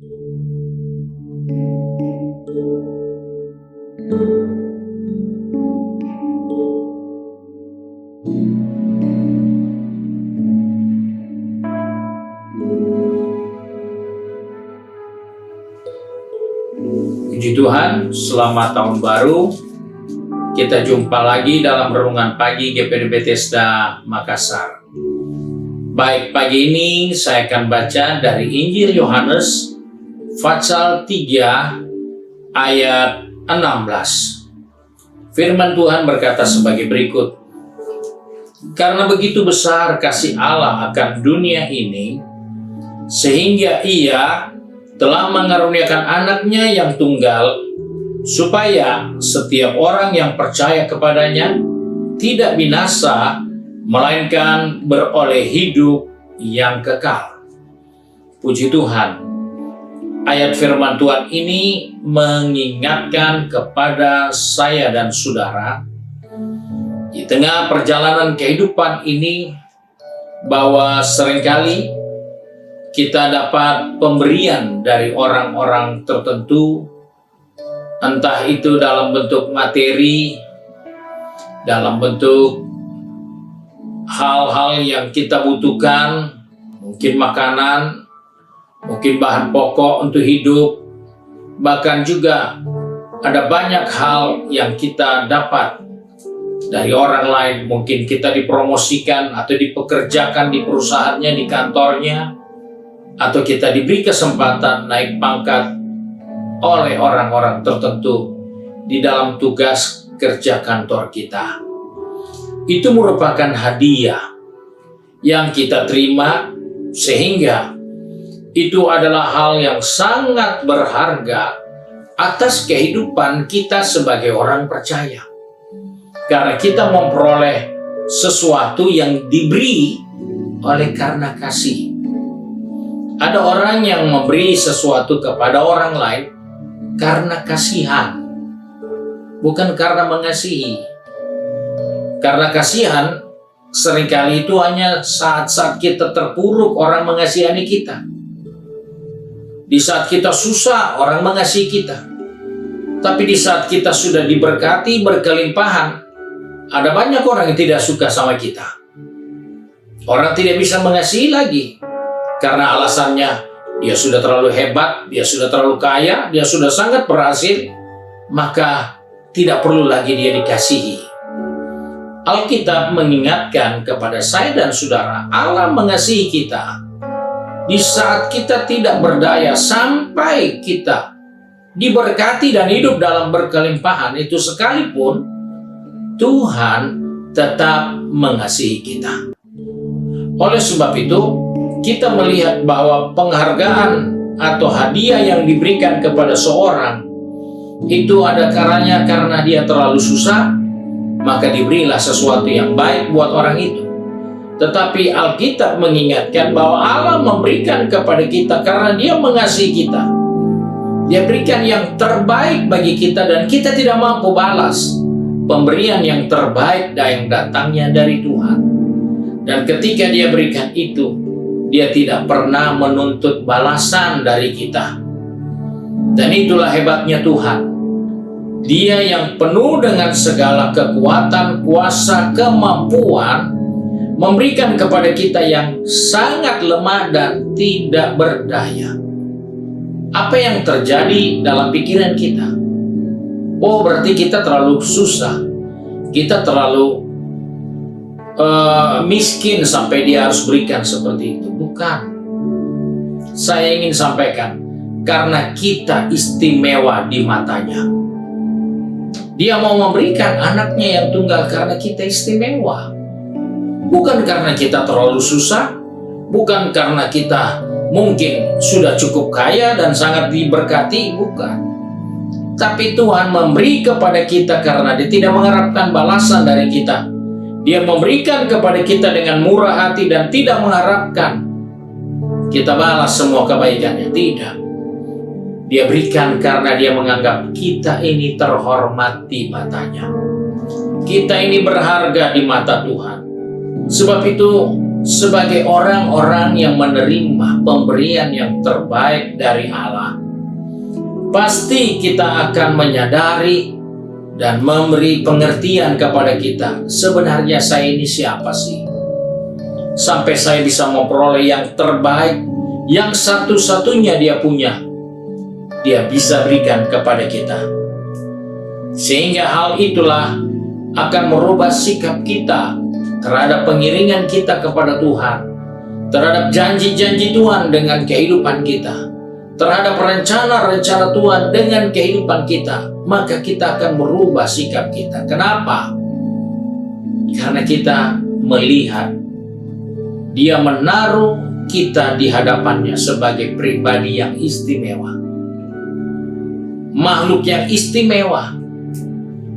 Puji Tuhan, selamat tahun baru. Kita jumpa lagi dalam renungan pagi GPD Bethesda Makassar. Baik, pagi ini saya akan baca dari Injil Yohanes pasal 3 ayat 16. Firman Tuhan berkata sebagai berikut. Karena begitu besar kasih Allah akan dunia ini, sehingga Ia telah mengaruniakan anaknya yang tunggal, supaya setiap orang yang percaya kepadanya tidak binasa, melainkan beroleh hidup yang kekal. Puji Tuhan, ayat firman Tuhan ini mengingatkan kepada saya dan saudara, di tengah perjalanan kehidupan ini, bahwa seringkali kita dapat pemberian dari orang-orang tertentu, entah itu dalam bentuk materi, dalam bentuk hal-hal yang kita butuhkan, mungkin makanan, mungkin bahan pokok untuk hidup, bahkan juga ada banyak hal yang kita dapat dari orang lain. Mungkin kita dipromosikan atau dipekerjakan di perusahaannya, di kantornya, atau kita diberi kesempatan naik pangkat oleh orang-orang tertentu di dalam tugas kerja kantor kita. Itu merupakan hadiah yang kita terima, sehingga itu adalah hal yang sangat berharga atas kehidupan kita sebagai orang percaya. Karena kita memperoleh sesuatu yang diberi oleh karena kasih. Ada orang yang memberi sesuatu kepada orang lain karena kasihan, bukan karena mengasihi. Karena kasihan seringkali itu hanya saat-saat kita terpuruk orang mengasihani kita. Di saat kita susah orang mengasihi kita. Tapi di saat kita sudah diberkati berkelimpahan, ada banyak orang yang tidak suka sama kita. Orang tidak bisa mengasihi lagi. Karena alasannya, dia sudah terlalu hebat, dia sudah terlalu kaya, dia sudah sangat berhasil, maka tidak perlu lagi dia dikasihi. Alkitab mengingatkan kepada saya dan saudara, Allah mengasihi kita di saat kita tidak berdaya, sampai kita diberkati dan hidup dalam berkelimpahan itu sekalipun, Tuhan tetap mengasihi kita. Oleh sebab itu, kita melihat bahwa penghargaan atau hadiah yang diberikan kepada seorang itu ada karanya karena dia terlalu susah, maka diberilah sesuatu yang baik buat orang itu. Tetapi Alkitab mengingatkan bahwa Allah memberikan kepada kita karena Dia mengasihi kita. Dia berikan yang terbaik bagi kita dan kita tidak mampu balas pemberian yang terbaik yang datangnya dari Tuhan. Dan ketika Dia berikan itu, Dia tidak pernah menuntut balasan dari kita. Dan itulah hebatnya Tuhan. Dia yang penuh dengan segala kekuatan, kuasa, kemampuan, memberikan kepada kita yang sangat lemah dan tidak berdaya. Apa yang terjadi dalam pikiran kita? Oh, berarti kita terlalu susah. Kita terlalu miskin sampai Dia harus berikan seperti itu. Bukan. Saya ingin sampaikan, karena kita istimewa di matanya. Dia mau memberikan anaknya yang tunggal karena kita istimewa. Bukan karena kita terlalu susah, bukan karena kita mungkin sudah cukup kaya dan sangat diberkati, bukan. Tapi Tuhan memberi kepada kita karena Dia tidak mengharapkan balasan dari kita. Dia memberikan kepada kita dengan murah hati dan tidak mengharapkan kita balas semua kebaikannya. Tidak. Dia berikan karena Dia menganggap kita ini terhormat di matanya. Kita ini berharga di mata Tuhan. Sebab itu sebagai orang-orang yang menerima pemberian yang terbaik dari Allah, pasti kita akan menyadari dan memberi pengertian kepada kita, sebenarnya saya ini siapa sih? Sampai saya bisa memperoleh yang terbaik, yang satu-satunya dia punya, dia bisa berikan kepada kita. Sehingga hal itulah akan merubah sikap kita terhadap pengiringan kita kepada Tuhan, terhadap janji-janji Tuhan dengan kehidupan kita, terhadap rencana-rencana Tuhan dengan kehidupan kita. Maka kita akan merubah sikap kita. Kenapa? Karena kita melihat dia menaruh kita di hadapannya sebagai pribadi yang istimewa, makhluk yang istimewa,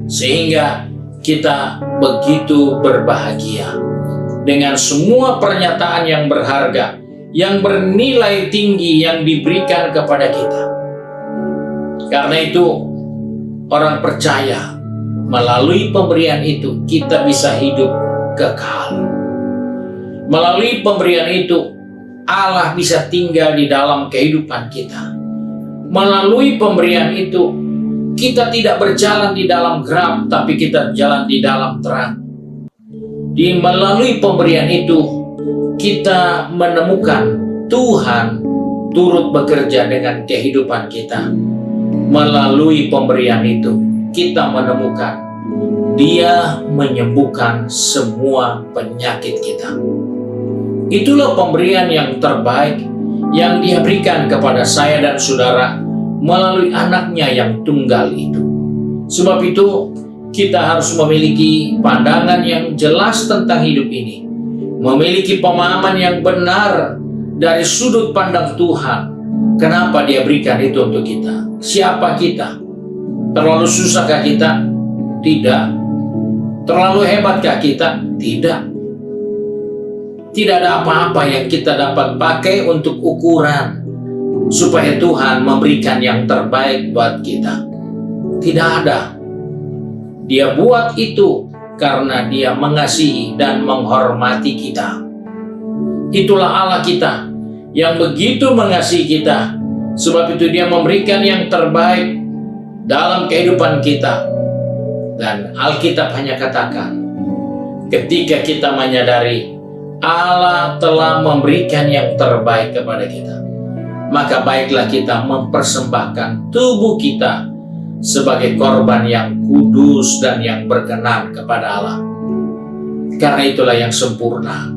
sehingga kita begitu berbahagia dengan semua pernyataan yang berharga, yang bernilai tinggi yang diberikan kepada kita. Karena itu, orang percaya melalui pemberian itu kita bisa hidup kekal. Melalui pemberian itu Allah bisa tinggal di dalam kehidupan kita. Melalui pemberian itu kita tidak berjalan di dalam gelap, tapi kita jalan di dalam terang. Melalui pemberian itu kita menemukan Tuhan turut bekerja dengan kehidupan kita. Melalui pemberian itu kita menemukan Dia menyembuhkan semua penyakit kita. Itulah pemberian yang terbaik yang Dia berikan kepada saya dan saudara melalui anaknya yang tunggal itu. Sebab itu kita harus memiliki pandangan yang jelas tentang hidup ini, memiliki pemahaman yang benar dari sudut pandang Tuhan. Kenapa Dia berikan itu untuk kita? Siapa kita? Terlalu susahkah kita? Tidak. Terlalu hebatkah kita? Tidak. Tidak ada apa-apa yang kita dapat pakai untuk ukuran supaya Tuhan memberikan yang terbaik buat kita. Tidak ada. Dia buat itu karena Dia mengasihi dan menghormati kita. Itulah Allah kita yang begitu mengasihi kita. Sebab itu Dia memberikan yang terbaik dalam kehidupan kita. Dan Alkitab hanya katakan, ketika kita menyadari Allah telah memberikan yang terbaik kepada kita, maka baiklah kita mempersembahkan tubuh kita sebagai korban yang kudus dan yang berkenan kepada Allah. Karena itulah yang sempurna.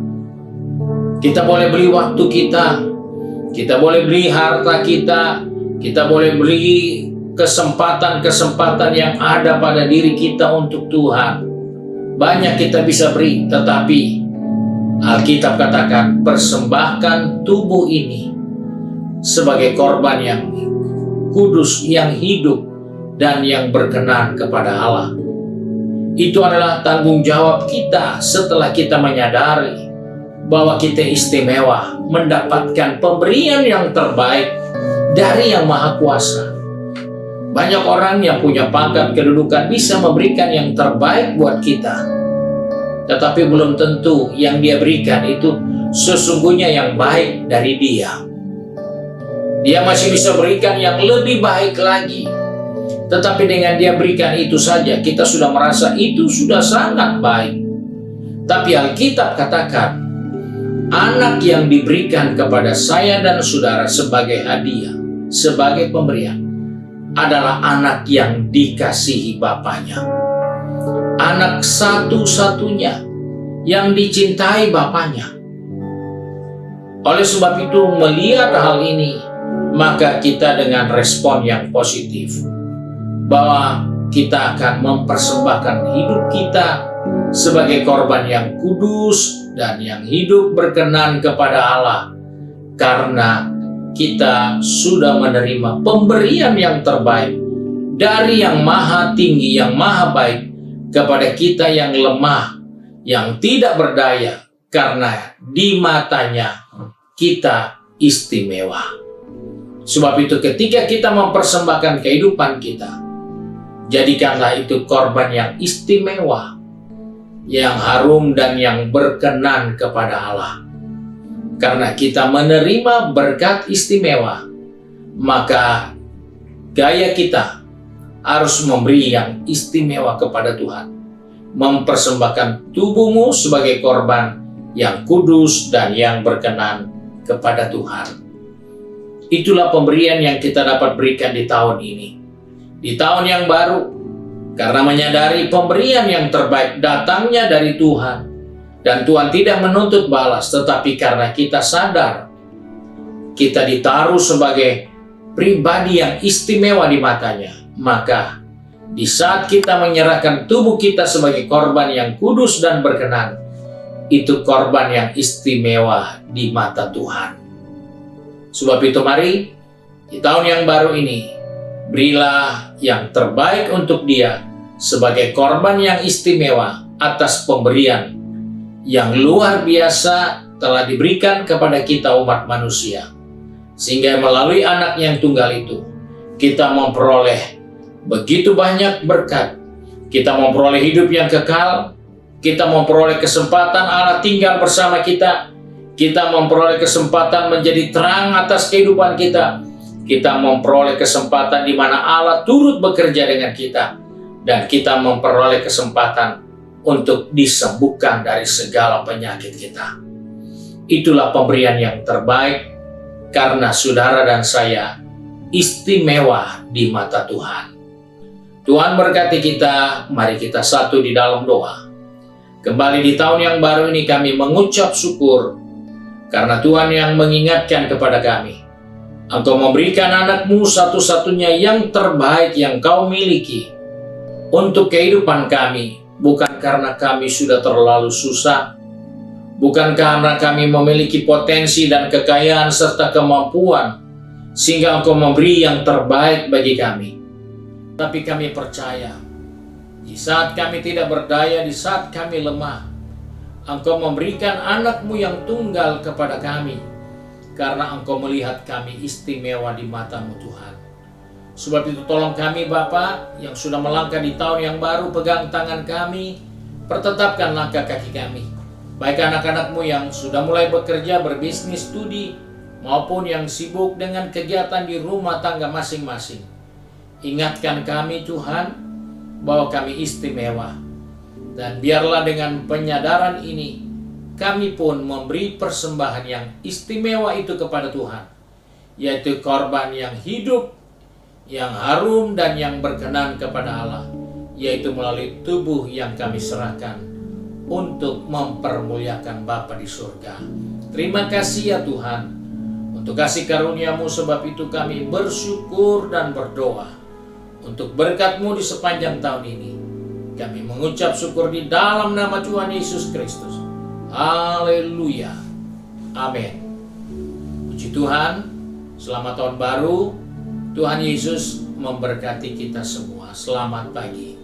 Kita boleh beli waktu kita boleh beli harta kita boleh beli kesempatan-kesempatan yang ada pada diri kita untuk Tuhan. Banyak kita bisa beri, tetapi Alkitab katakan persembahkan tubuh ini sebagai korban yang kudus, yang hidup, dan yang berkenan kepada Allah. Itu adalah tanggung jawab kita setelah kita menyadari bahwa kita istimewa, mendapatkan pemberian yang terbaik dari Yang Maha Kuasa. Banyak orang yang punya pangkat kedudukan bisa memberikan yang terbaik buat kita, tetapi belum tentu yang dia berikan itu sesungguhnya yang baik dari Dia. Dia masih bisa berikan yang lebih baik lagi. Tetapi dengan Dia berikan itu saja, kita sudah merasa itu sudah sangat baik. Tapi Alkitab katakan, anak yang diberikan kepada saya dan saudara sebagai hadiah, sebagai pemberian, adalah anak yang dikasihi Bapaknya. Anak satu-satunya yang dicintai Bapaknya. Oleh sebab itu, melihat hal ini, maka kita dengan respon yang positif, bahwa kita akan mempersembahkan hidup kita sebagai korban yang kudus dan yang hidup berkenan kepada Allah, karena kita sudah menerima pemberian yang terbaik dari Yang Maha Tinggi, Yang Maha Baik kepada kita yang lemah, yang tidak berdaya, karena di matanya kita istimewa. Sebab itu ketika kita mempersembahkan kehidupan kita, jadikanlah itu korban yang istimewa, yang harum dan yang berkenan kepada Allah. karena kita menerima berkat istimewa, maka gaya kita harus memberi yang istimewa kepada Tuhan. Mempersembahkan tubuhmu sebagai korban yang kudus dan yang berkenan kepada Tuhan. Itulah pemberian yang kita dapat berikan di tahun ini. Di tahun yang baru, karena menyadari pemberian yang terbaik datangnya dari Tuhan. Dan Tuhan tidak menuntut balas, tetapi karena kita sadar kita ditaruh sebagai pribadi yang istimewa di matanya, maka di saat kita menyerahkan tubuh kita sebagai korban yang kudus dan berkenan, itu korban yang istimewa di mata Tuhan. Sebab itu mari, di tahun yang baru ini, berilah yang terbaik untuk Dia sebagai korban yang istimewa atas pemberian yang luar biasa telah diberikan kepada kita umat manusia. Sehingga melalui anak yang tunggal itu, kita memperoleh begitu banyak berkat. Kita memperoleh hidup yang kekal, kita memperoleh kesempatan Allah tinggal bersama kita, kita memperoleh kesempatan menjadi terang atas kehidupan kita, kita memperoleh kesempatan di mana Allah turut bekerja dengan kita, dan kita memperoleh kesempatan untuk disembuhkan dari segala penyakit kita. Itulah pemberian yang terbaik, karena saudara dan saya istimewa di mata Tuhan. Tuhan berkati kita, mari kita satu di dalam doa. Kembali di tahun yang baru ini kami mengucap syukur, karena Tuhan yang mengingatkan kepada kami, Engkau memberikan anakmu satu-satunya yang terbaik yang Kau miliki untuk kehidupan kami. Bukan karena kami sudah terlalu susah, bukan karena kami memiliki potensi dan kekayaan serta kemampuan, sehingga Engkau memberi yang terbaik bagi kami. Tapi kami percaya, di saat kami tidak berdaya, di saat kami lemah, Engkau memberikan anakmu yang tunggal kepada kami, karena Engkau melihat kami istimewa di mata-Mu Tuhan. Sebab itu tolong kami Bapa yang sudah melangkah di tahun yang baru, pegang tangan kami, pertetapkan langkah kaki kami. Baik anak-anak-Mu yang sudah mulai bekerja, berbisnis, studi, maupun yang sibuk dengan kegiatan di rumah tangga masing-masing. Ingatkan kami Tuhan, bahwa kami istimewa. Dan biarlah dengan penyadaran ini, kami pun memberi persembahan yang istimewa itu kepada Tuhan, yaitu korban yang hidup, yang harum dan yang berkenan kepada Allah, yaitu melalui tubuh yang kami serahkan untuk mempermuliakan Bapa di surga. Terima kasih ya Tuhan untuk kasih karunia-Mu, sebab itu kami bersyukur dan berdoa untuk berkat-Mu di sepanjang tahun ini. Kami mengucap syukur di dalam nama Tuhan Yesus Kristus. Haleluya. Amin. Puji Tuhan, selamat tahun baru. Tuhan Yesus memberkati kita semua. Selamat pagi.